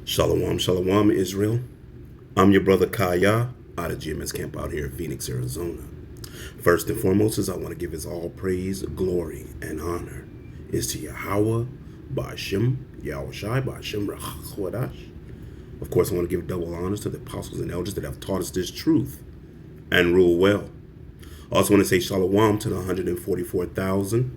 Shalom, shalom, Israel. I'm your brother Kaya out of GMS Camp out here in Phoenix, Arizona. First and foremost, is I want to give his all praise, glory, and honor is to Yahweh, Ba'ashem, Yahushai, Ba'ashem, Rachwadash. Of course, I want to give double honors to the apostles and elders that have taught us this truth and rule well. I also want to say shalom to the 144,000.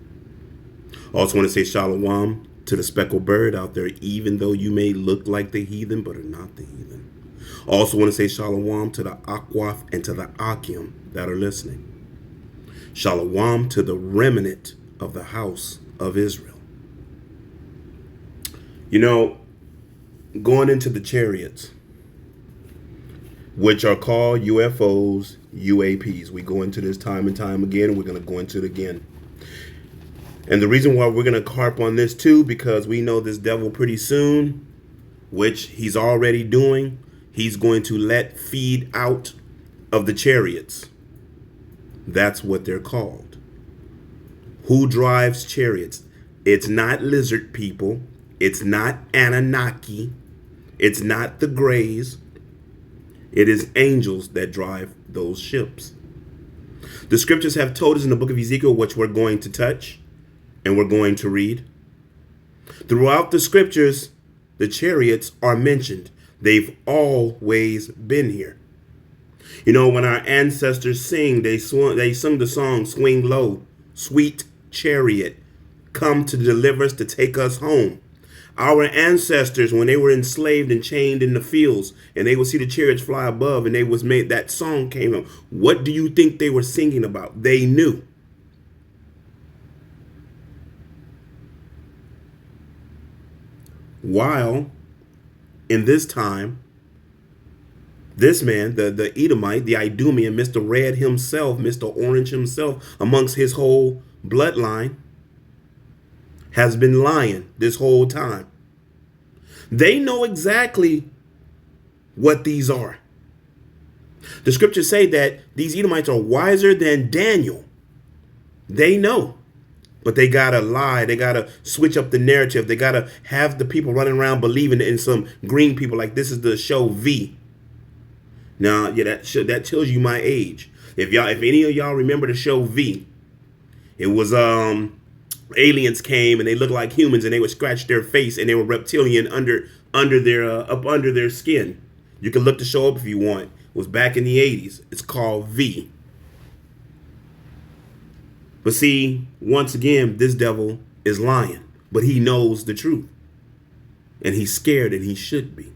I also want to say shalom to the speckled bird out there, even though you may look like the heathen, but are not the heathen. I also want to say shalom to the Akwaf and to the Akim that are listening. Shalom to the remnant of the house of Israel. You know, going into the chariots, which are called UFOs, UAPs. We go into this time and time again, and we're going to go into it again. And the reason why we're going to harp on this too, because we know this devil pretty soon, which he's already doing, he's going to let feed out of the chariots. That's what they're called. Who drives chariots? It's not lizard people. It's not Anunnaki. It's not the Greys. It is angels that drive those ships. The scriptures have told us in the book of Ezekiel, which we're going to touch and we're going to read. Throughout the scriptures, the chariots are mentioned. They've always been here. You know, when our ancestors sing, they sung the song, "Swing low, sweet chariot, come to deliver us, to take us home." Our ancestors, when they were enslaved and chained in the fields, and they would see the chariots fly above, and that song came up. What do you think they were singing about? They knew. While in this time, this man, the Edomite, the Idumean, Mr. Red himself, Mr. Orange himself, amongst his whole bloodline, has been lying this whole time. They know exactly what these are. The scriptures say that these Edomites are wiser than Daniel. They know. But they gotta lie. They gotta switch up the narrative. They gotta have the people running around believing in some green people like this is the show V. Now, yeah, that tells you my age. If any of y'all remember the show V, it was aliens came and they looked like humans and they would scratch their face and they were reptilian under their skin. You can look the show up if you want. It was back in the 80s. It's called V. But see, once again, this devil is lying, but he knows the truth. And he's scared, and he should be.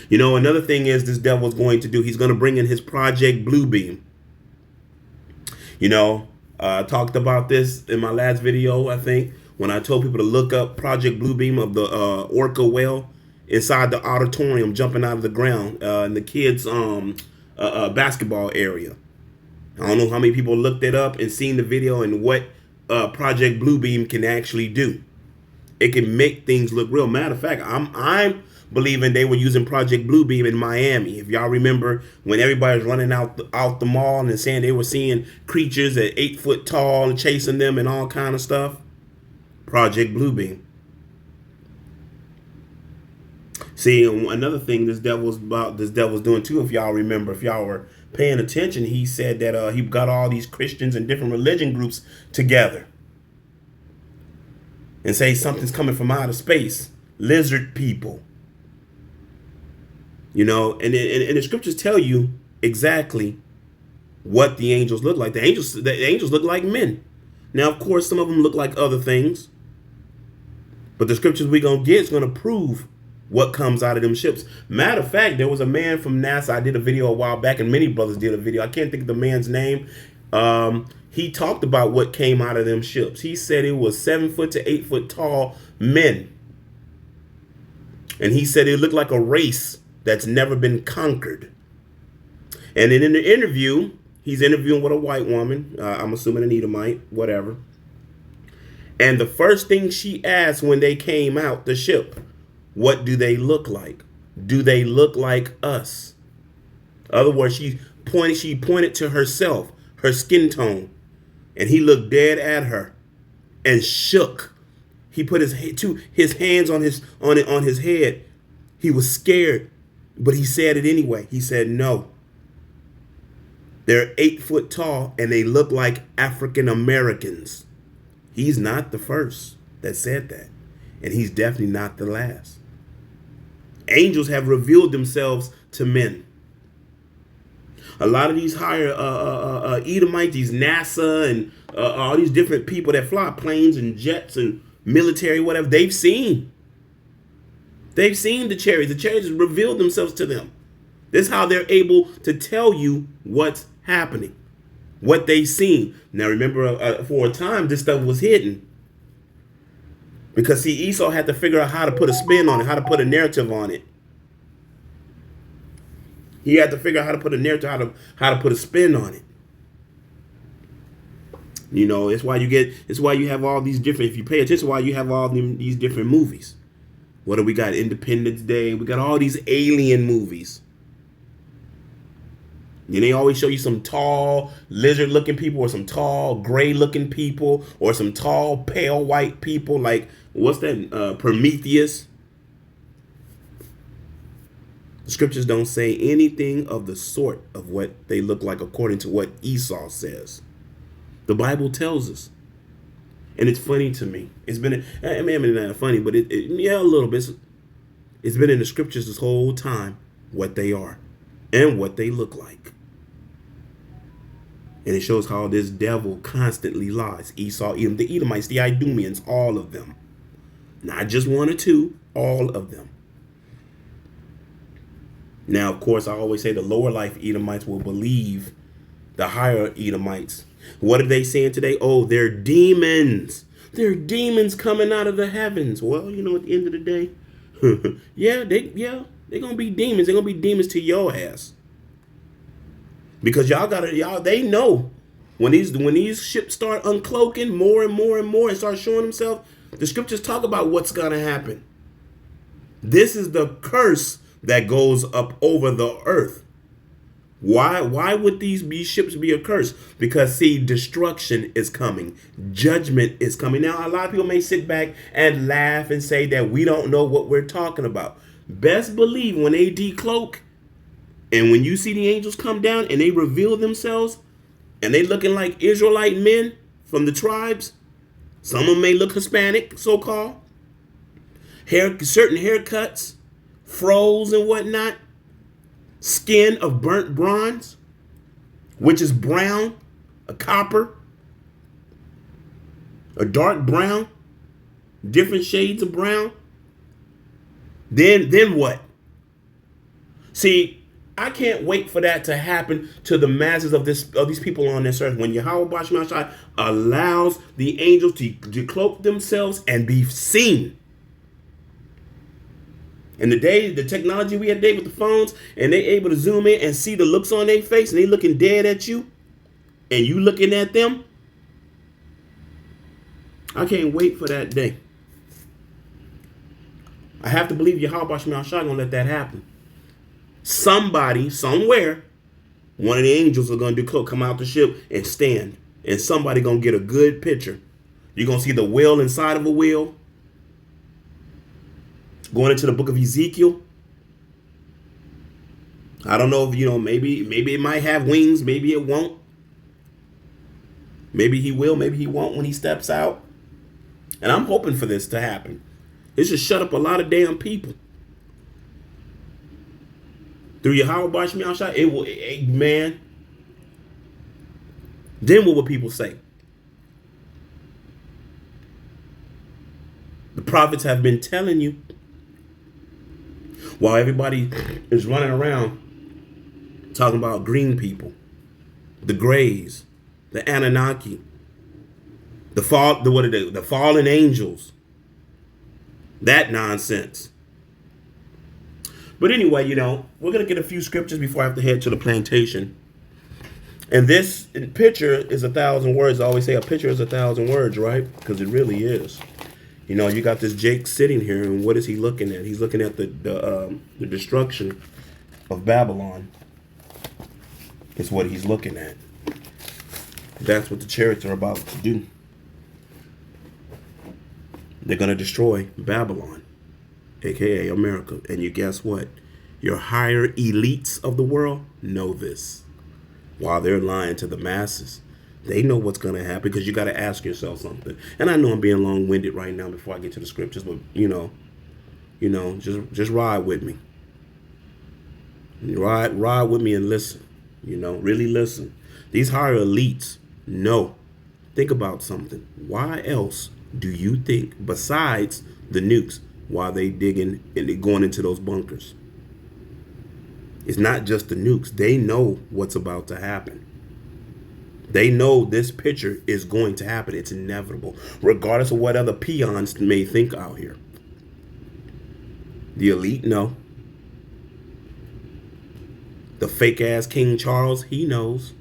You know, another thing is this devil is going to do, he's going to bring in his Project Bluebeam. You know, I talked about this in my last video, I think, when I told people to look up Project Bluebeam of the orca whale inside the auditorium jumping out of the ground in the kids' basketball area. I don't know how many people looked it up and seen the video and what Project Bluebeam can actually do. It can make things look real. Matter of fact, I'm believing they were using Project Bluebeam in Miami. If y'all remember when everybody was running out the mall and saying they were seeing creatures at 8 foot tall and chasing them and all kind of stuff. Project Bluebeam. See, another thing this devil's doing too, if y'all remember, if y'all were paying attention, he said that he got all these Christians and different religion groups together and say something's coming from outer space, lizard people. You know, and the scriptures tell you exactly what the angels look like. The angels look like men. Now, of course, some of them look like other things, but the scriptures we're gonna get is gonna prove what comes out of them ships. Matter of fact, there was a man from NASA. I did a video a while back, and many brothers did a video. I can't think of the man's name. He talked about what came out of them ships. He said it was 7 foot to 8 foot tall men. And he said it looked like a race that's never been conquered. And then in the interview, he's interviewing with a white woman. I'm assuming an Edomite, whatever. And the first thing she asked when they came out the ship, what do they look like? Do they look like us? In other words, she pointed to herself, her skin tone, and he looked dead at her. and shook. He put his hands on his head. He was scared, but he said it anyway. He said, no. They're 8 foot tall and they look like African Americans. He's not the first that said that. And he's definitely not the last. Angels have revealed themselves to men. A lot of these higher Edomites, these NASA and all these different people that fly planes and jets and military, whatever, they've seen. They've seen the chariots. The chariots revealed themselves to them. This is how they're able to tell you what's happening, what they've seen. Now, remember, for a time, this stuff was hidden. Because, see, Esau had to figure out how to put a spin on it, how to put a narrative on it. He had to figure out how to put a narrative, how to put a spin on it. You know, it's why you have all these different, if you pay attention, why you have all these different movies. What do we got? Independence Day. We got all these alien movies. And they always show you some tall lizard-looking people or some tall gray-looking people or some tall pale white people like, what's that, Prometheus? The scriptures don't say anything of the sort of what they look like according to what Esau says. The Bible tells us. And it's funny to me. It's been, I mean, not funny, but yeah, a little bit. It's been in the scriptures this whole time what they are and what they look like. And it shows how this devil constantly lies. Esau, Edom, the Edomites, the Idumeans, all of them. Not just one or two, all of them. Now, of course, I always say the lower life Edomites will believe the higher Edomites. What are they saying today? Oh, they're demons. They're demons coming out of the heavens. Well, you know, at the end of the day, they're going to be demons. They're going to be demons to your ass. Because they know when these ships start uncloaking more and more and more and start showing themselves, the scriptures talk about what's going to happen. This is the curse that goes up over the earth. Why would these ships be a curse? Because, see, destruction is coming. Judgment is coming. Now, a lot of people may sit back and laugh and say that we don't know what we're talking about. Best believe when they decloak and when you see the angels come down and they reveal themselves and they looking like Israelite men from the tribes, some of them may look Hispanic, so-called, certain haircuts, froze and whatnot, skin of burnt bronze, which is brown, a copper, a dark brown, different shades of brown. Then what? See, I can't wait for that to happen to the masses of these people on this earth. When Yahweh Bashim Ashai allows the angels to decloak themselves and be seen. And the technology we had today with the phones, and they able to zoom in and see the looks on their face, and they looking dead at you, and you looking at them. I can't wait for that day. I have to believe Yahweh Bashim Ashai gonna let that happen. Somebody, somewhere, one of the angels are gonna come out the ship and stand, and somebody gonna get a good picture. You're gonna see the wheel inside of a wheel. Going into the book of Ezekiel. I don't know if, maybe it might have wings, maybe it won't. Maybe he will, maybe he won't when he steps out. And I'm hoping for this to happen. This should shut up a lot of damn people. Through Yahweh Bashim Yahshai, it will, man. Then what will people say? The prophets have been telling you. While everybody is running around talking about green people, the Greys, the Anunnaki, the fallen angels, that nonsense. But anyway, we're going to get a few scriptures before I have to head to the plantation. And this picture is 1,000 words. I always say a picture is 1,000 words, right? Because it really is. You got this Jake sitting here, and what is he looking at? He's looking at the destruction of Babylon. Is what he's looking at. That's what the chariots are about to do. They're going to destroy Babylon, aka America. And you guess what? Your higher elites of the world know this. While they're lying to the masses, they know what's going to happen, because you got to ask yourself something. And I know I'm being long-winded right now before I get to the scriptures, but just ride with me. Ride with me and listen. Really listen. These higher elites know. Think about something. Why else do you think, besides the nukes, why they digging and they going into those bunkers? It's not just the nukes. They know what's about to happen. They know this picture is going to happen. It's inevitable, regardless of what other peons may think out here. The elite know. The fake ass King Charles, he knows.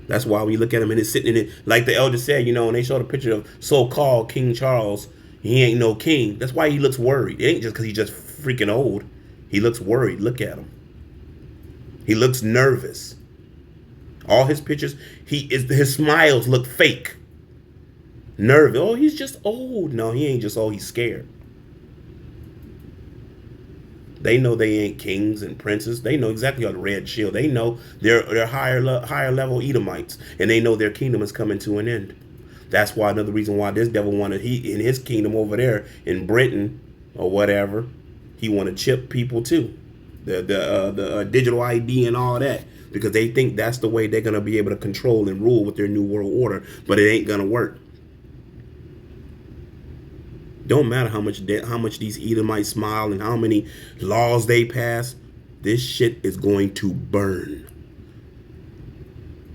That's why when you look at him and it's sitting in it, like the elder said, and they showed a picture of so-called King Charles, he ain't no king. That's why he looks worried. It ain't just because he's just freaking old. He looks worried. Look at him. He looks nervous. All his pictures, his smiles look fake. Nervous. Oh, he's just old. No, he ain't just old. He's scared. They know they ain't kings and princes. They know exactly on the red shield. They know they're higher level Edomites, and they know their kingdom is coming to an end. That's why another reason why this devil wanted in his kingdom over there in Britain or whatever, he want to chip people too, the digital ID and all that, because they think that's the way they're gonna be able to control and rule with their new world order. But it ain't gonna work. Don't matter how much these Edomites smile and how many laws they pass. This shit is going to burn.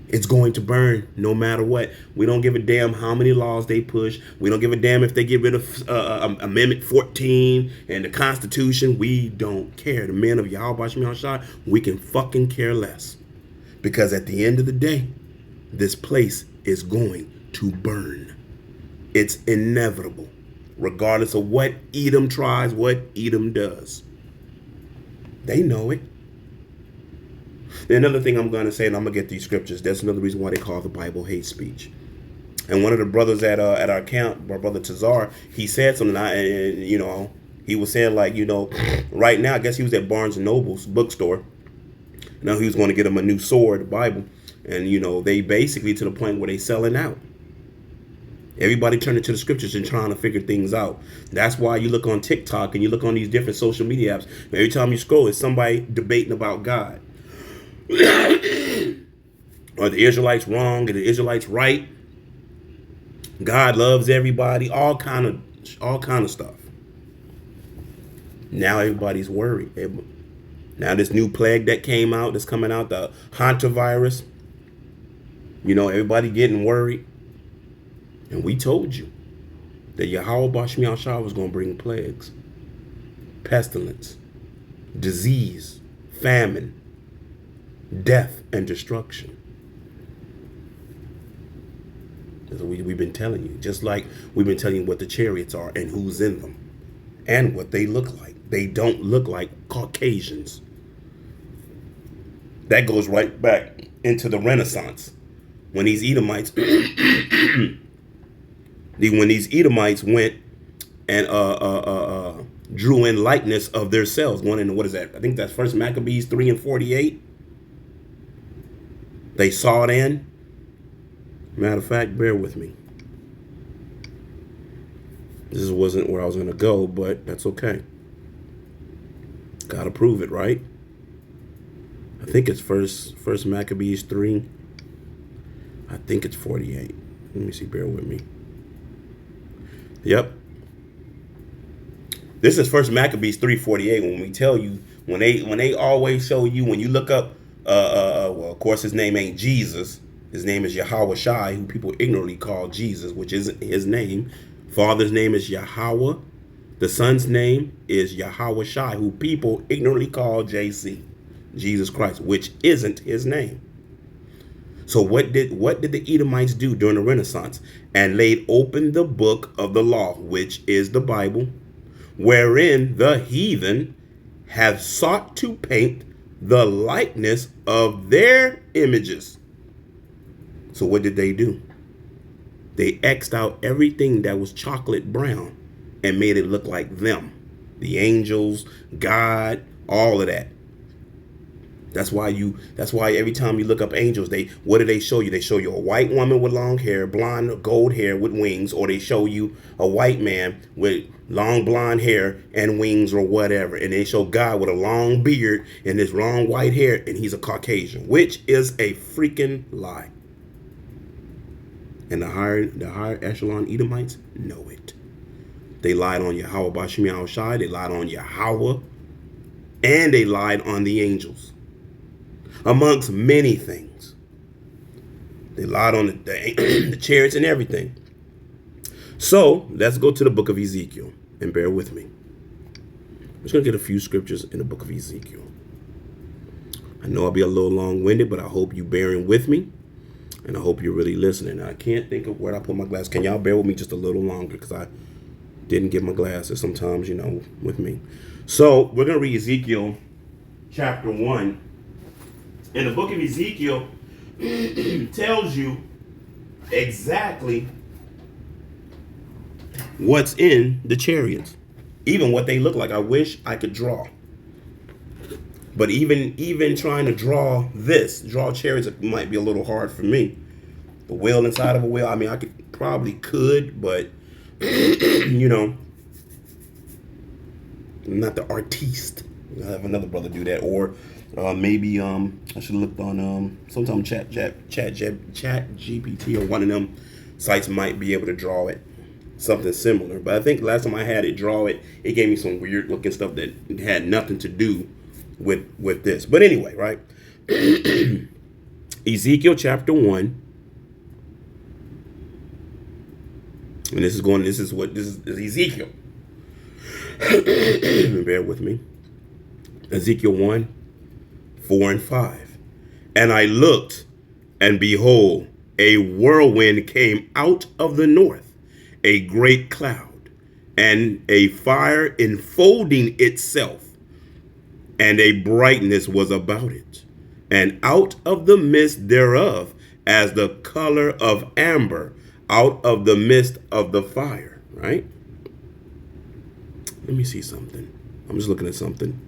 It's going to burn no matter what. We don't give a damn how many laws they push. We don't give a damn if they get rid of Amendment 14 and the Constitution. We don't care. The men of Yahweh Shemi Shai, we can fucking care less. Because at the end of the day, this place is going to burn. It's inevitable. Regardless of what Edom tries, what Edom does. They know it. Another thing I'm going to say, and I'm going to get these scriptures, that's another reason why they call the Bible hate speech. And one of the brothers at our camp, our brother Tazar, he said something, and he was saying right now, I guess he was at Barnes & Noble's bookstore. Now he was going to get him a new sword, the Bible. And, they basically to the point where they selling out. Everybody turning to the scriptures and trying to figure things out. That's why you look on TikTok and you look on these different social media apps. Every time you scroll, it's somebody debating about God. Are the Israelites wrong? Are the Israelites right? God loves everybody. All kind of stuff. Now everybody's worried. Now this new plague that came out, that's coming out, the hantavirus. Everybody getting worried. And we told you that Yahweh Bashmi Shah was going to bring plagues, pestilence, disease, famine, death, and destruction. That's what we've been telling you. Just like we've been telling you what the chariots are and who's in them and what they look like. They don't look like Caucasians. That goes right back into the Renaissance when these Edomites... when these Edomites went and drew in likeness of themselves, going into, what is that? I think that's First Maccabees 3 and 48. They saw it in. Matter of fact, bear with me. This wasn't where I was going to go, but that's okay. Gotta prove it, right? I think it's First Maccabees 3. I think it's 48. Let me see, bear with me. Yep. This is First Maccabees 3:48. When we tell you, when they always show you, when you look up, well, of course his name ain't Jesus. His name is Yahweh Shai, who people ignorantly call Jesus, which isn't his name. Father's name is Yahweh. The son's name is Yahweh Shai, who people ignorantly call JC, Jesus Christ, which isn't his name. So what did the Edomites do during the Renaissance? And laid open the book of the law, which is the Bible, wherein the heathen have sought to paint the likeness of their images. So what did they do? They X'd out everything that was chocolate brown and made it look like them. The angels, God, all of that. That's why every time you look up angels, what do they show you? They show you a white woman with long hair, blonde, gold hair with wings, or they show you a white man with long blonde hair and wings or whatever. And they show God with a long beard and this long white hair, and he's a Caucasian, which is a freaking lie. And the higher echelon Edomites know it. They lied on Yahweh Bashim Yahushai, they lied on Yahweh, and they lied on the angels. Amongst many things. They lied on the chariots and everything. So let's go to the book of Ezekiel and bear with me. I'm just going to get a few scriptures in the book of Ezekiel. I know I'll be a little long-winded, but I hope you're bearing with me. And I hope you're really listening. I can't think of where I put my glasses. Can y'all bear with me just a little longer? Because I didn't get my glasses sometimes, with me. So we're going to read Ezekiel chapter 1. And the book of Ezekiel tells you exactly what's in the chariots, even what they look like. I wish I could draw, but even trying to draw chariots, it might be a little hard for me. The wheel inside of a wheel, I mean, I could, but I'm not the artiste. I have another brother do that, or maybe I should have looked on sometime chat GPT or one of them sites might be able to draw it, something similar. But I think last time I had it draw it, it gave me some weird looking stuff that had nothing to do with this. But anyway, right? Ezekiel chapter 1. And this is Ezekiel. Bear with me. Ezekiel 1, 4 and 5. And I looked, and behold, a whirlwind came out of the north, a great cloud, and a fire enfolding itself, and a brightness was about it, and out of the midst thereof, as the color of amber, out of the midst of the fire. Right? Let me see something. I'm just looking at something.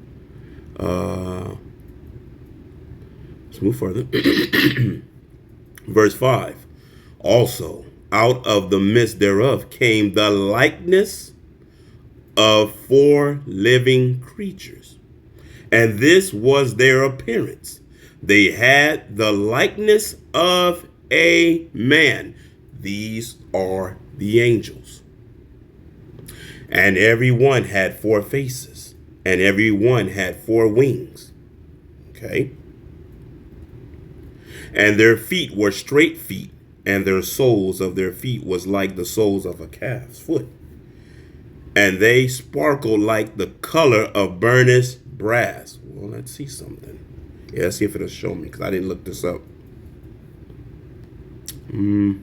Let's move further. Verse 5. Also, out of the midst thereof came the likeness of 4 living creatures. And this was their appearance. They had the likeness of a man. These are the angels. And every one had 4 faces, and every one had 4 wings. Okay. And their feet were straight feet, and their soles of their feet was like the soles of a calf's foot. And they sparkled like the color of burnished brass. Well, let's see something. Yeah, let's see if it'll show me, because I didn't look this up. Did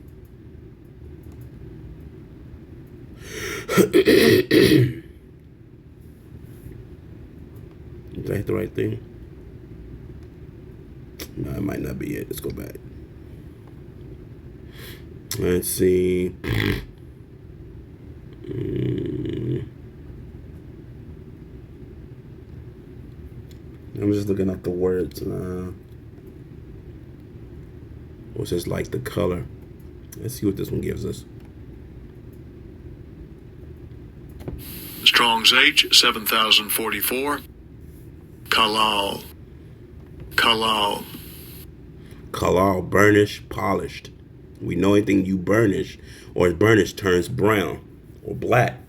I hit the right thing? No, it might not be it. Let's go back. Let's see. I'm just looking up the words. What's just like the color? Let's see what this one gives us. Strong's H 7044. Kalal. Kalal, burnished, polished. We know anything you burnish or is burnished turns brown or black.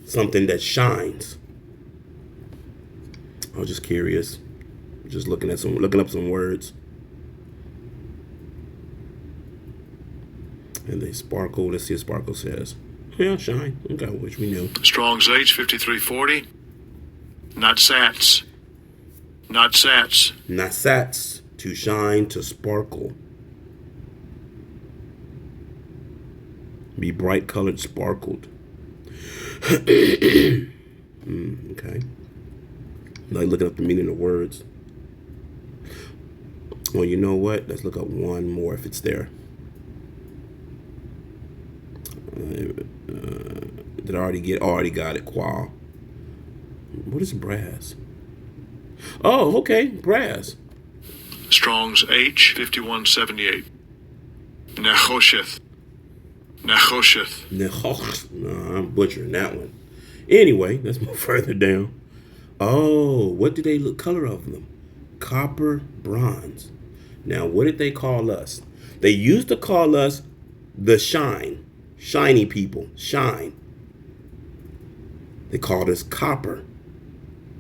Something that shines. I was just curious. Just looking up some words. And they sparkle. Let's see what sparkle says. Yeah, shine. Okay, which we knew. Strong's H 5340. Not sats. Not sats. Not sats. To shine, to sparkle. Be bright colored, sparkled. Okay. Like looking up the meaning of words. Well, you know what? Let's look up one more if it's there. Did I already get? Already got it. Qual. What is brass? Oh, okay, brass. Strong's H 5178. Nechosheth. Nechosheth. No, I'm butchering that one. Anyway, let's move further down. Oh, what do they look color of them? Copper, bronze. Now, what did they call us? They used to call us the shiny people, shine. They called us copper.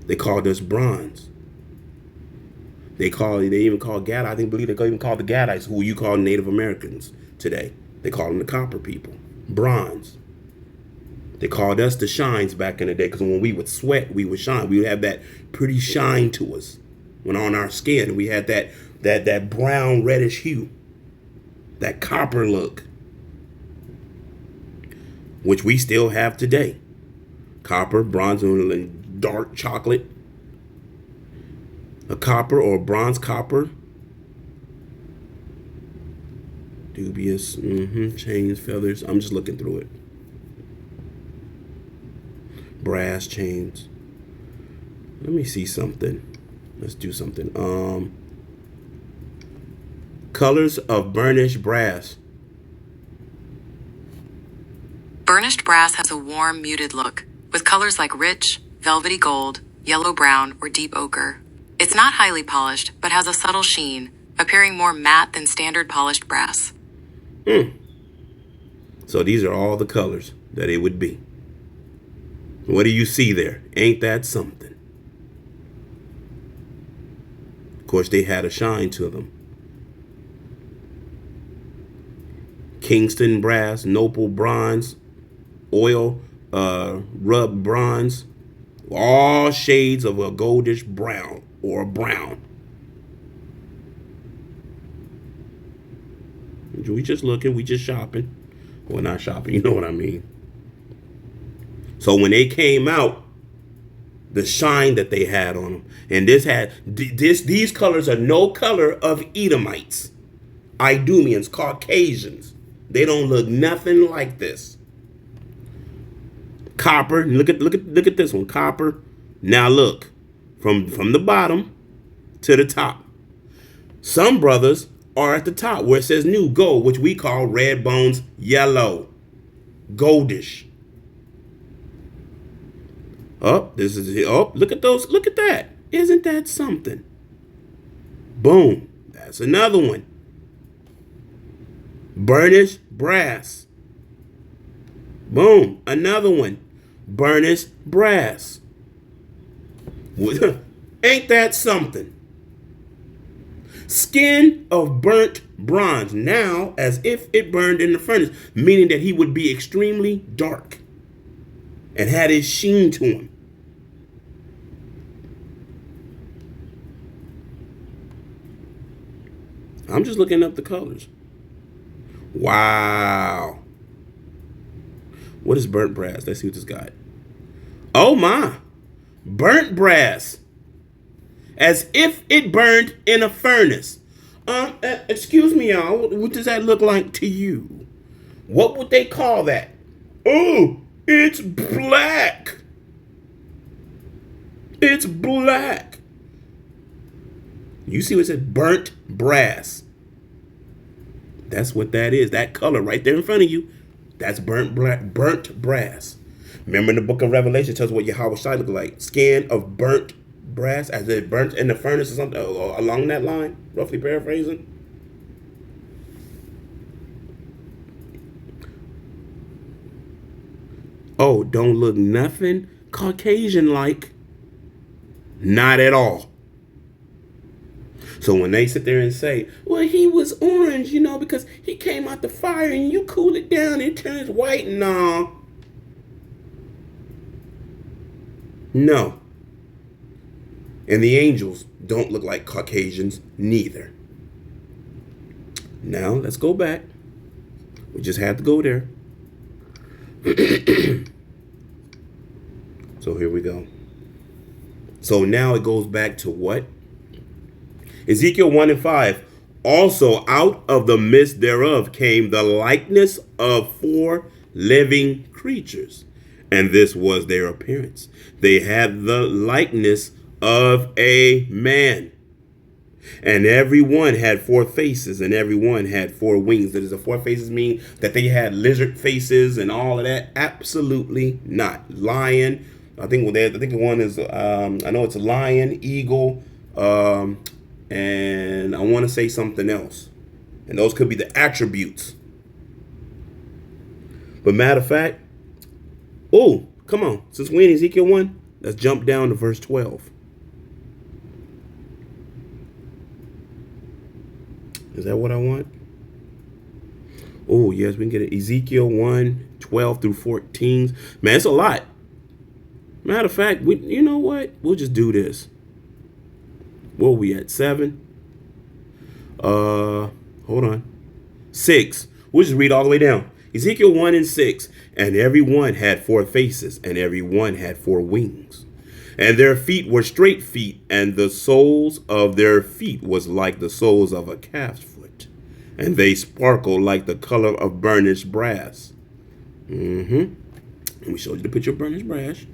They called us bronze. They even call Gad. I think believe they even call the Gadites, who you call Native Americans today. They call them the copper people, bronze. They called us the shines back in the day because when we would sweat, we would shine. We would have that pretty shine to us when on our skin. We had that brown reddish hue, that copper look, which we still have today. Copper, bronze, and dark chocolate. A copper or bronze copper. Dubious. Chains, feathers. I'm just looking through it. Brass chains. Let me see something. Let's do something. Colors of burnished brass. Burnished brass has a warm, muted look, with colors like rich, velvety gold, yellow-brown, or deep ochre. It's not highly polished, but has a subtle sheen, appearing more matte than standard polished brass. So these are all the colors that it would be. What do you see there? Ain't that something? Of course, they had a shine to them. Kingston brass, Nopal bronze, oil rub bronze, all shades of a goldish brown or a brown. We just looking, we just shopping. Well, not shopping, you know what I mean. So when they came out, the shine that they had on them, and these colors are no color of Edomites, Idumeans, Caucasians. They don't look nothing like this. Copper. Look at this one. Copper. Now look, from the bottom to the top. Some brothers are at the top where it says new gold, which we call red bones yellow, goldish. Oh, this is it. Oh, look at those. Look at that. Isn't that something? Boom. That's another one. Burnished brass. Boom. Another one. Burnished brass. Ain't that something? Skin of burnt bronze. Now, as if it burned in the furnace, meaning that he would be extremely dark and had his sheen to him. I'm just looking up the colors. Wow. What is burnt brass? Let's see what this got. Oh my. Burnt brass. As if it burned in a furnace. Excuse me, y'all. What does that look like to you? What would they call that? Oh, it's black. It's black. You see what it said? Burnt brass. That's what that is. That color right there in front of you. That's burnt brass. Remember in the book of Revelation, it tells what Yahweh Shai look like. Skin of burnt brass, as it burnt in the furnace or something along that line, roughly paraphrasing. Oh, don't look nothing Caucasian like. Not at all. So when they sit there and say, well, he was orange, because he came out the fire and you cool it down and it turns white. No. No. And the angels don't look like Caucasians neither. Now, let's go back. We just had to go there. So here we go. So now it goes back to what? Ezekiel 1:5. Also out of the midst thereof came the likeness of 4 living creatures, and this was their appearance. They had the likeness of a man. And every one had four faces, and every one had four wings. Does the four faces mean that they had lizard faces and all of that? Absolutely not. Lion. I think one is. I know it's a lion, eagle, and I want to say something else. And those could be the attributes. But matter of fact, oh, come on. Since we're in Ezekiel 1, let's jump down to verse 12. Is that what I want? Oh, yes, we can get it. Ezekiel 1, 12 through 14. Man, it's a lot. Matter of fact, you know what? We'll just do this. Where are we at? 7? Hold on. 6. We'll just read all the way down. Ezekiel 1 and 6. And every one had four faces, and every one had four wings. And their feet were straight feet, and the soles of their feet was like the soles of a calf's foot. And they sparkled like the color of burnished brass. And we showed you the picture of burnished brass.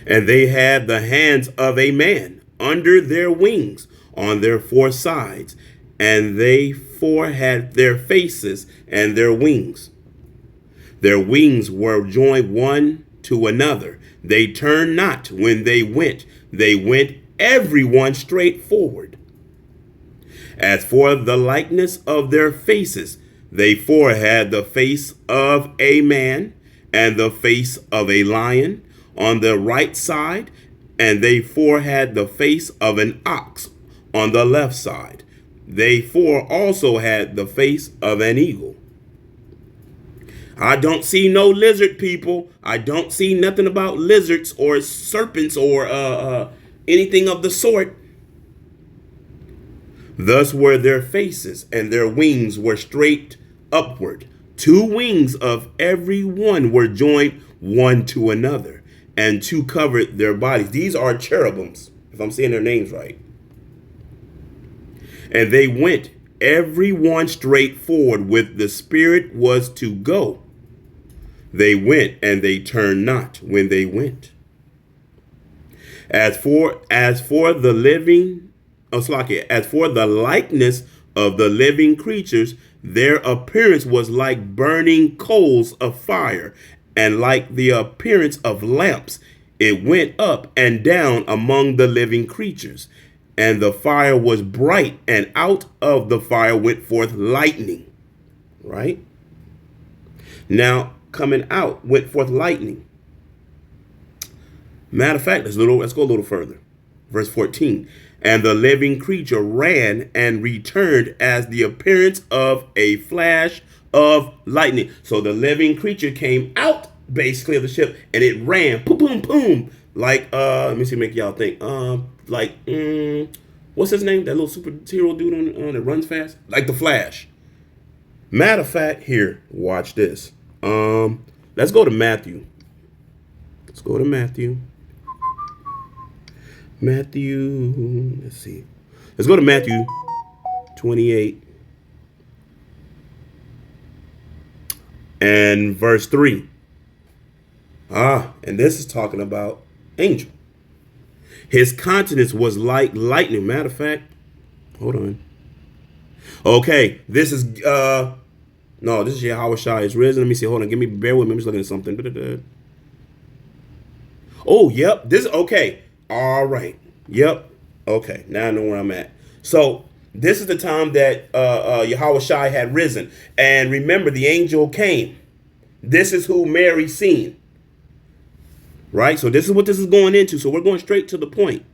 And they had the hands of a man under their wings on their four sides. And they four had their faces and their wings. Their wings were joined one to another. They turned not when they went. They went every one straight forward. As for the likeness of their faces, they four had the face of a man and the face of a lion on the right side, and they four had the face of an ox on the left side. They four also had the face of an eagle. I don't see no lizard, people. I don't see nothing about lizards or serpents or anything of the sort. Thus were their faces, and their wings were straight upward. 2 wings of every one were joined one to another, and 2 covered their bodies. These are cherubims, if I'm saying their names right. And they went every one straight forward with the spirit was to go. They went, and they turned not when they went. As for the likeness of the living creatures, their appearance was like burning coals of fire, and like the appearance of lamps. It went up and down among the living creatures, and the fire was bright, and out of the fire went forth lightning. Right? Now, coming out went forth lightning. Matter of fact, let's go a little further. Verse 14. And the living creature ran and returned as the appearance of a flash of lightning. So the living creature came out basically of the ship, and it ran, boom, boom, boom, like let me see, make y'all think, what's his name? That little superhero dude on that runs fast, like the Flash. Matter of fact, here, watch this. Let's go to Matthew. Let's go to Matthew. Let's see. Let's go to Matthew 28 and verse 3. And this is talking about angel. His countenance was like lightning. Matter of fact, hold on. Okay, this is this is Yahweh Shai is risen. Let me see. Hold on. Bear with me. I'm just looking at something. Oh, yep. This is okay. All right. Yep. Okay. Now I know where I'm at. So this is the time that Yahweh Shai had risen. And remember, the angel came. This is who Mary seen. Right? So this is what this is going into. So we're going straight to the point.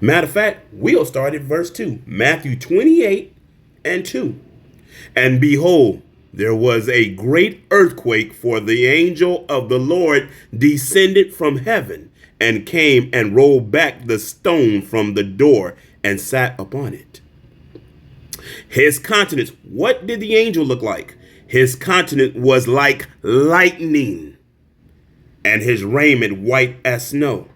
Matter of fact, we'll start at verse 2. Matthew 28 and 2. And behold, there was a great earthquake, for the angel of the Lord descended from heaven and came and rolled back the stone from the door and sat upon it. His countenance, what did the angel look like? His countenance was like lightning, and his raiment white as snow.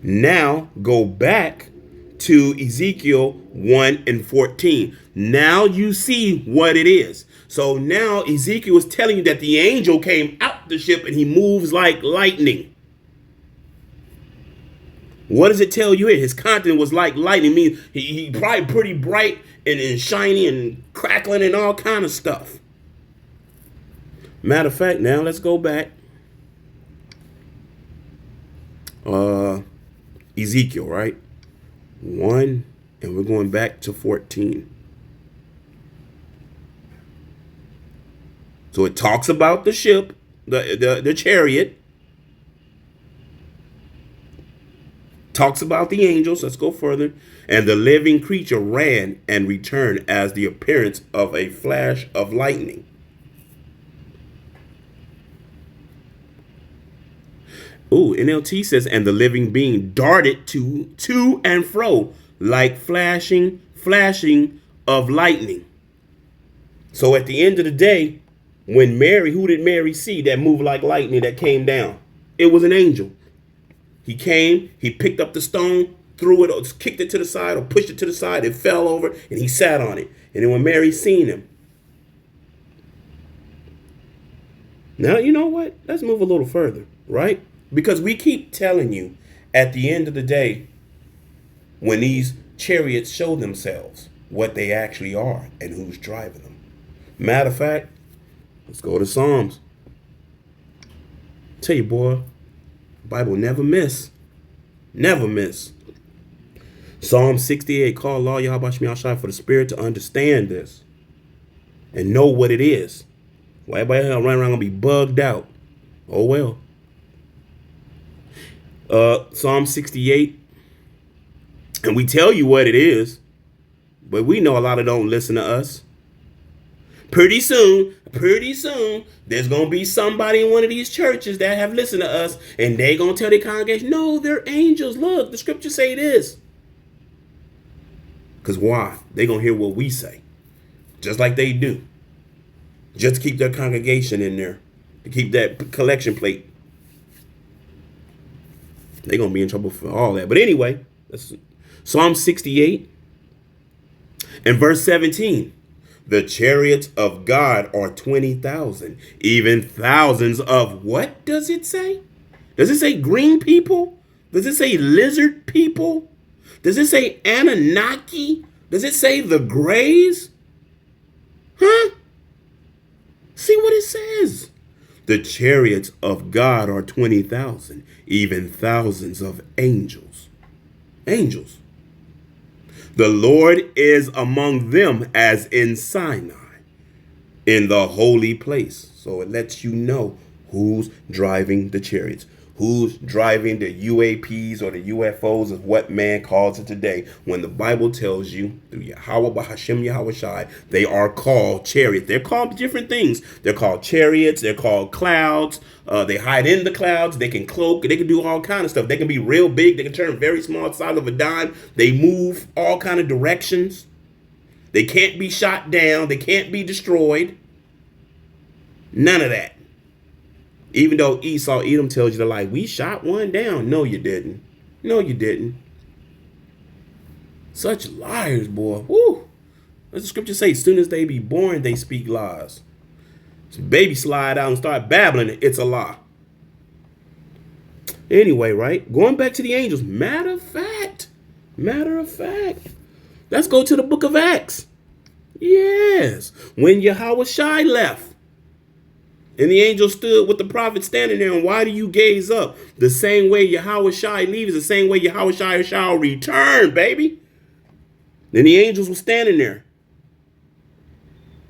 Now go back to Ezekiel 1 and 14. Now you see what it is. So now Ezekiel is telling you that the angel came out the ship and he moves like lightning. What does it tell you here? His content was like lightning. Means he probably pretty bright and shiny and crackling and all kind of stuff. Matter of fact, now let's go back. Ezekiel, right? 1, and we're going back to 14. So it talks about the ship, the chariot. Talks about the angels. Let's go further. And the living creature ran and returned as the appearance of a flash of lightning. Ooh, NLT says, and the living being darted to and fro like flashing of lightning. So at the end of the day, when Mary, who did Mary see that moved like lightning that came down? It was an angel. He came, he picked up the stone, threw it, or kicked it to the side, or pushed it to the side. It fell over, and he sat on it. And then when Mary seen him, now you know what? Let's move a little further, right? Because we keep telling you, at the end of the day, when these chariots show themselves, what they actually are and who's driving them. Matter of fact, let's go to Psalms. Tell you, boy, Bible never miss. Never miss. Psalm 68, call Allah Yahweh Shemi Ashai for the spirit to understand this and know what it is. Why everybody running around gonna be bugged out? Oh well. Psalm 68, and we tell you what it is, but we know a lot of don't listen to us. Pretty soon, there's going to be somebody in one of these churches that have listened to us, and they going to tell their congregation, no, they're angels. Look, the scriptures say this. Because why? They're going to hear what we say, just like they do. Just to keep their congregation in there, to keep that collection plate. They're going to be in trouble for all that. But anyway, that's Psalm 68 and verse 17. The chariots of God are 20,000, even thousands of what does it say? Does it say green people? Does it say lizard people? Does it say Anunnaki? Does it say the Greys? Huh? See what it says. The chariots of God are 20,000, even thousands of angels. Angels. The Lord is among them as in Sinai, in the holy place. So it lets you know who's driving the chariots, who's driving the UAPs or the UFOs is what man calls it today. When the Bible tells you through Yahweh Bahashem Yahweh Shai, they are called chariots. They're called different things. They're called chariots. They're called clouds. They hide in the clouds. They can cloak. They can do all kind of stuff. They can be real big. They can turn very small size of a dime. They move all kind of directions. They can't be shot down. They can't be destroyed. None of that. Even though Esau Edom tells you to like, we shot one down. No, you didn't. No, you didn't. Such liars, boy. Woo. As the scripture say, as soon as they be born, they speak lies. So baby slide out and start babbling, it's a lie. Anyway, right? Going back to the angels. Matter of fact. Let's go to the book of Acts. Yes. When Yahweh Shai left. And the angel stood with the prophet standing there. And why do you gaze up? The same way Yahweh Shai leaves, the same way Yahweh Shai shall return, baby. Then the angels were standing there.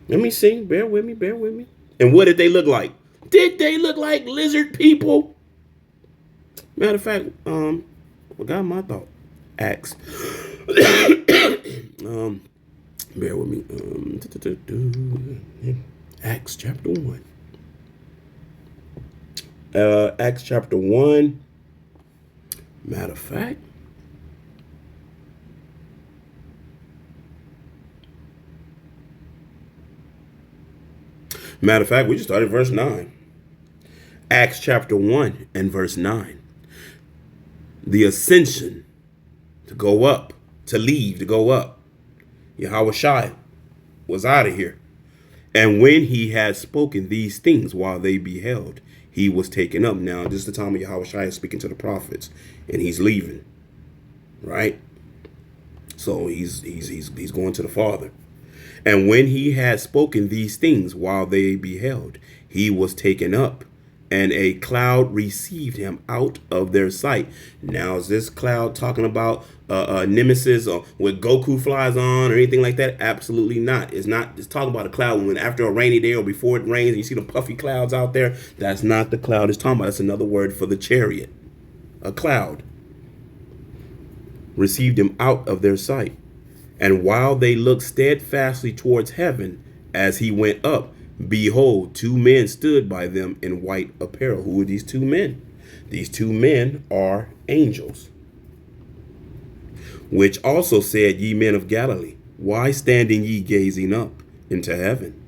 Let me see. Bear with me. And what did they look like? Did they look like lizard people? Matter of fact, forgot my thought. Acts. Bear with me. Acts chapter 1. Acts chapter 1. Matter of fact. We just started verse 9. Acts chapter 1 and verse 9. The ascension to go up, to leave, to go up. Yahweh Shai was out of here. And when he had spoken these things while they beheld, he was taken up. Now, this is the time of Yahushua speaking to the prophets, and he's leaving, right? So he's going to the Father. And when he had spoken these things while they beheld, he was taken up, and a cloud received him out of their sight. Now, is this cloud talking about Nemesis or what Goku flies on or anything like that? Absolutely not. It's not. It's talking about a cloud when after a rainy day or before it rains and you see the puffy clouds out there. That's not the cloud it's talking about. That's another word for the chariot. A cloud received him out of their sight. And while they looked steadfastly towards heaven as he went up, behold, two men stood by them in white apparel. Who are these two men? These two men are angels, which also said, Ye men of Galilee, why standing ye gazing up into heaven?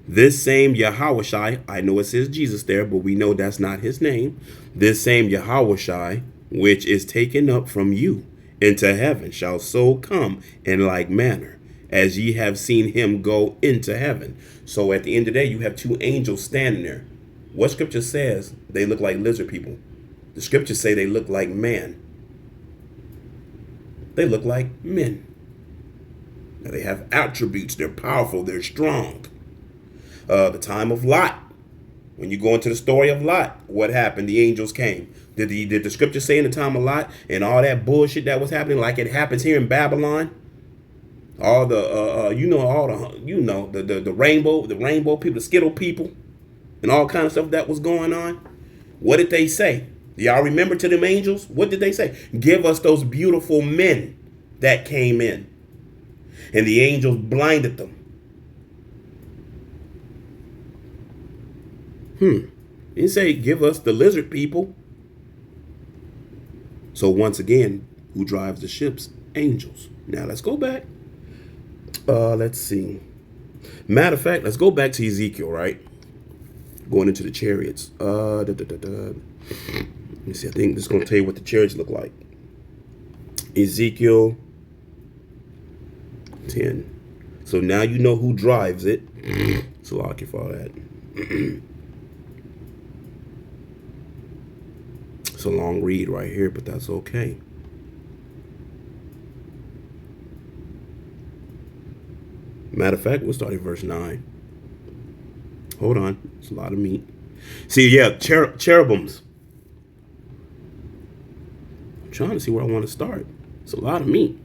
This same Yahushai, I know it says Jesus there, but we know that's not his name. This same Yahushai, which is taken up from you into heaven, shall so come in like manner as ye have seen him go into heaven. So at the end of the day, you have two angels standing there. What scripture says they look like lizard people? The scriptures say they look like man. They look like men. Now they have attributes. They're powerful. They're strong. The time of Lot. When you go into the story of Lot, what happened? The angels came. Did the scripture say in the time of Lot and all that bullshit that was happening, like it happens here in Babylon? All the the rainbow people, the Skittle people, and all kind of stuff that was going on. What did they say? Do y'all remember to them angels? What did they say? Give us those beautiful men that came in. And the angels blinded them. He say, give us the lizard people. So once again, who drives the ships? Angels. Now let's go back. Let's see. Matter of fact, let's go back to Ezekiel, right? Going into the chariots. Let me see. I think this is going to tell you what the chariots look like. Ezekiel 10. So now you know who drives it. So I'll give all that. It's a long read right here, but that's okay. Matter of fact, we'll start at verse 9. Hold on. It's a lot of meat. See, yeah, cherubims. I'm trying to see where I want to start. It's a lot of meat.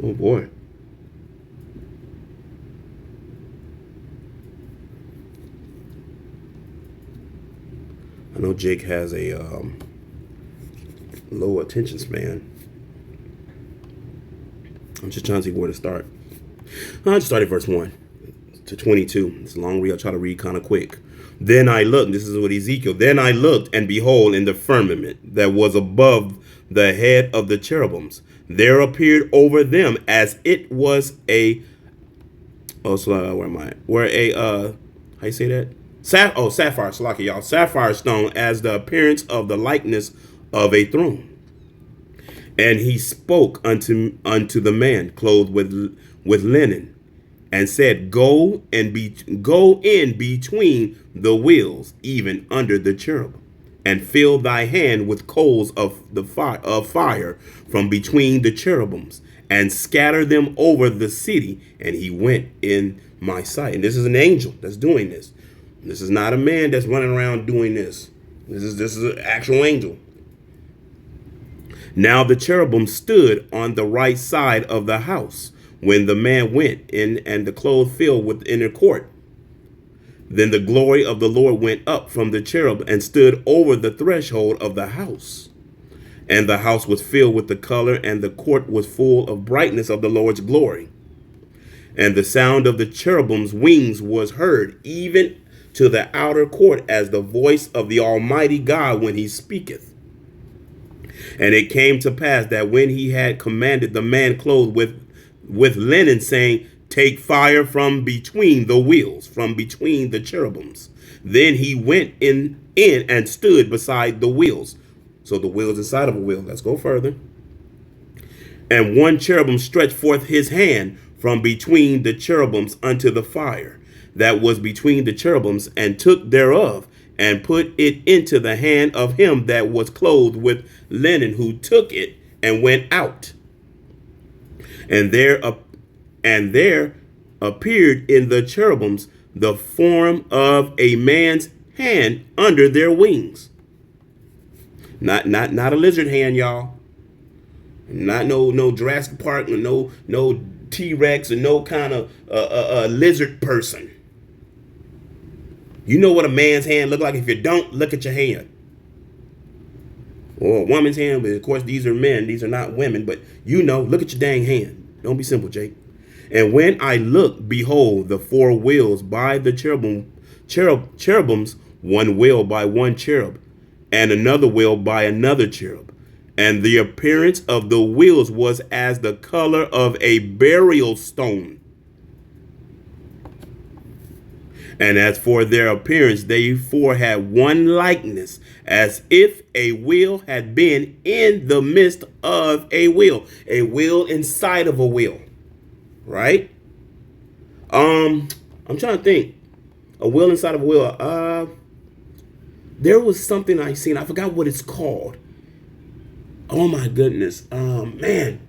Oh, boy. I know Jake has a low attention span. I'm just trying to see where to start. I'll just start at verse 1 to 22. It's a long read. I'll try to read kind of quick. Then I looked. This is what Ezekiel. Then I looked, and behold, in the firmament that was above the head of the cherubims, there appeared over them as it was a. Oh, so where am I? Where a how you say that? Sapphire, Salaki, y'all. Sapphire stone as the appearance of the likeness of a throne. And he spoke unto the man clothed with linen, and said, Go in between the wheels, even under the cherub, and fill thy hand with coals of fire from between the cherubims, and scatter them over the city. And he went in my sight. And this is an angel that's doing this. This is not a man that's running around doing this. This is an actual angel. Now the cherubim stood on the right side of the house when the man went in, and the clothes filled with the inner court. Then the glory of the Lord went up from the cherub and stood over the threshold of the house. And the house was filled with the color, and the court was full of brightness of the Lord's glory. And the sound of the cherubim's wings was heard, even to the outer court, as the voice of the Almighty God when he speaketh. And it came to pass that when he had commanded the man clothed with linen, saying, Take fire from between the wheels, from between the cherubims, then he went in and stood beside the wheels. So the wheels inside of a wheel. Let's go further. And one cherubim stretched forth his hand from between the cherubims unto the fire that was between the cherubims, and took thereof, and put it into the hand of him that was clothed with linen, who took it and went out. And there appeared in the cherubims the form of a man's hand under their wings. Not a lizard hand, y'all. Not no Jurassic Park, no T-Rex, or no kind of lizard person. You know what a man's hand look like. If you don't, look at your hand. Or a woman's hand, but of course these are men. These are not women, but look at your dang hand. Don't be simple, Jake. And when I looked, behold, the four wheels by the cherubims, one wheel by one cherub, and another wheel by another cherub. And the appearance of the wheels was as the color of a burial stone. And as for their appearance, they four had one likeness, as if a wheel had been in the midst of a wheel inside of a wheel, right? I'm trying to think. A wheel inside of a wheel. There was something I seen. I forgot what it's called. Oh my goodness. Man.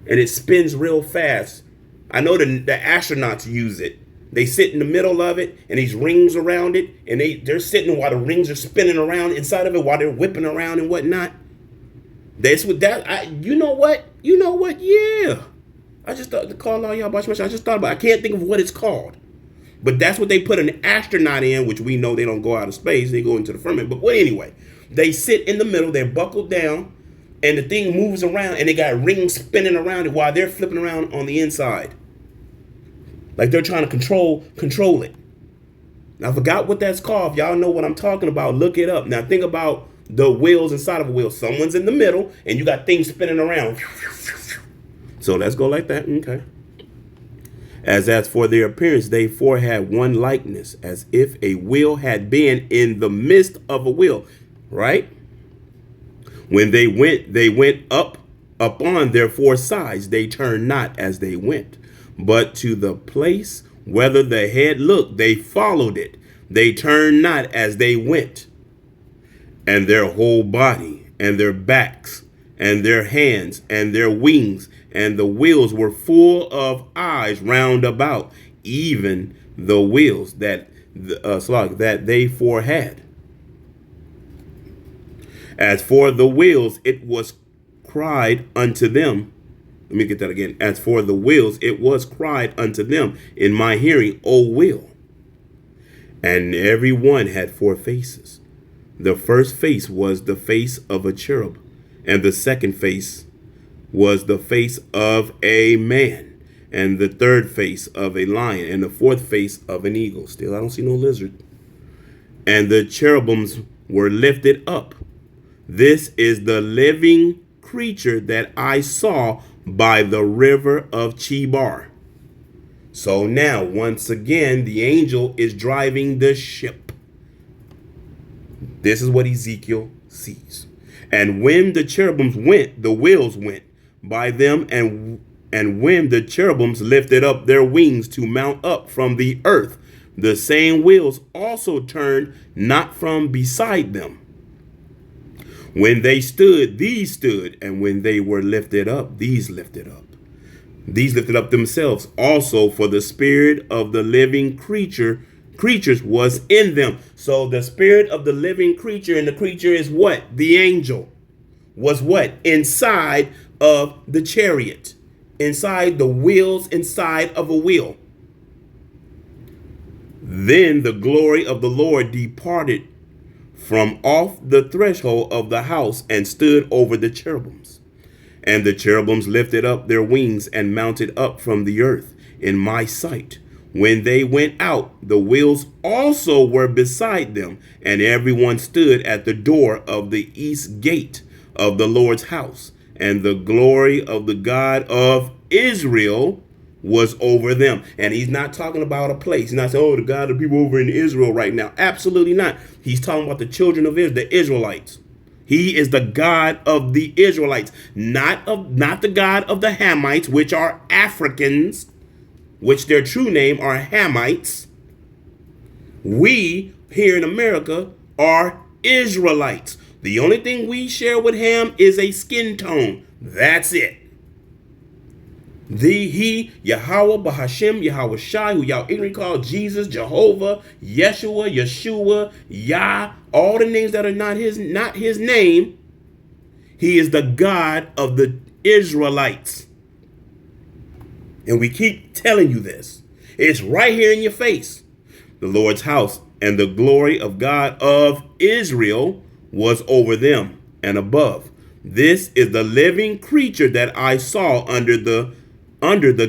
And it spins real fast. I know the astronauts use it. They sit in the middle of it, and these rings around it, and they're sitting while the rings are spinning around inside of it, while they're whipping around and whatnot. That's what that. You know what? Yeah. I just thought to call all y'all about. I just thought about. I can't think of what it's called, but that's what they put an astronaut in, which we know they don't go out of space; they go into the firmament. But anyway, they sit in the middle. They're buckled down, and the thing moves around, and they got rings spinning around it while they're flipping around on the inside. Like they're trying to control it. Now, I forgot what that's called. If y'all know what I'm talking about, look it up. Now, think about the wheels inside of a wheel. Someone's in the middle, and you got things spinning around. So let's go like that. Okay. As for their appearance, they four had one likeness, as if a wheel had been in the midst of a wheel. Right? When they went up upon their four sides. They turned not as they went, but to the place whither the head looked, they followed it. They turned not as they went. And their whole body, and their backs, and their hands, and their wings, and the wheels were full of eyes round about, even the wheels that they four had. As for the wheels, it was cried unto them. Let me get that again. As for the wheels, it was cried unto them in my hearing, O wheel. And every one had four faces. The first face was the face of a cherub, and the second face was the face of a man, and the third face of a lion, and the fourth face of an eagle. Still, I don't see no lizard. And the cherubims were lifted up. This is the living creature that I saw by the river of Chebar. So now, once again, the angel is driving the ship. This is what Ezekiel sees. And when the cherubims went, the wheels went by them, and when the cherubims lifted up their wings to mount up from the earth, the same wheels also turned not from beside them. When they stood, these stood, and when they were lifted up, these lifted up. These lifted up themselves also, for the spirit of the living creatures was in them. So the spirit of the living creature, and the creature is what? The angel. Was what? Inside of the chariot. Inside the wheels, inside of a wheel. Then the glory of the Lord departed from off the threshold of the house, and stood over the cherubims. And the cherubims lifted up their wings and mounted up from the earth in my sight. When they went out, the wheels also were beside them, and everyone stood at the door of the east gate of the Lord's house. And the glory of the God of Israel was over them. And he's not talking about a place. He's not saying, oh, the God of people over in Israel right now. Absolutely not. He's talking about the children of Israel, the Israelites. He is the God of the Israelites, not the God of the Hamites, which are Africans, which their true name are Hamites. We here in America are Israelites. The only thing we share with Ham is a skin tone. That's it. He, Yahweh, Bahashem, Yahweh Shai, who y'all ignorantly call Jesus, Jehovah, Yeshua, Yah, all the names that are not his name. He is the God of the Israelites. And we keep telling you this. It's right here in your face. The Lord's house and the glory of God of Israel was over them and above. This is the living creature that I saw under the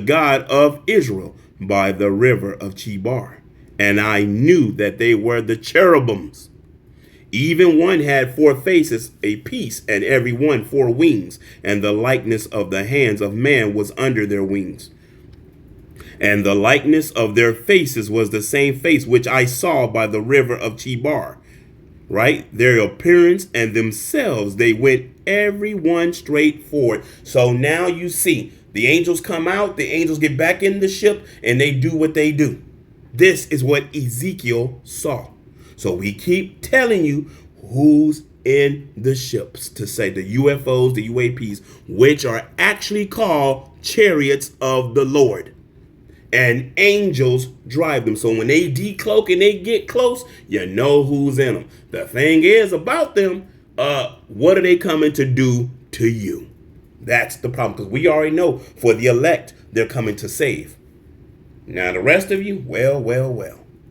God of Israel by the river of Chebar. And I knew that they were the cherubims. Even one had 4 faces apiece, and every one 4 wings, and the likeness of the hands of man was under their wings. And the likeness of their faces was the same face which I saw by the river of Chebar. Right? Their appearance and themselves, they went every one straight forward. So now you see, the angels come out, the angels get back in the ship, and they do what they do. This is what Ezekiel saw. So we keep telling you who's in the ships, to say the UFOs, the UAPs, which are actually called chariots of the Lord. And angels drive them. So when they decloak and they get close, you know who's in them. The thing is about them, what are they coming to do to you? That's the problem, because we already know for the elect, they're coming to save. Now the rest of you, well.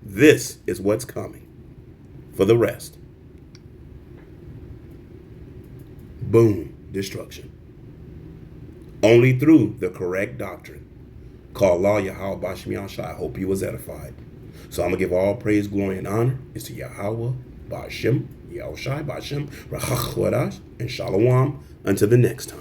This is what's coming for the rest. Boom, destruction. Only through the correct doctrine. Call law Yahweh Bashem Yahshai. I hope you was edified. So I'm going to give all praise, glory, and honor is to Yahweh Bashem Yahshai Bashem Rachach and Shalom until the next time.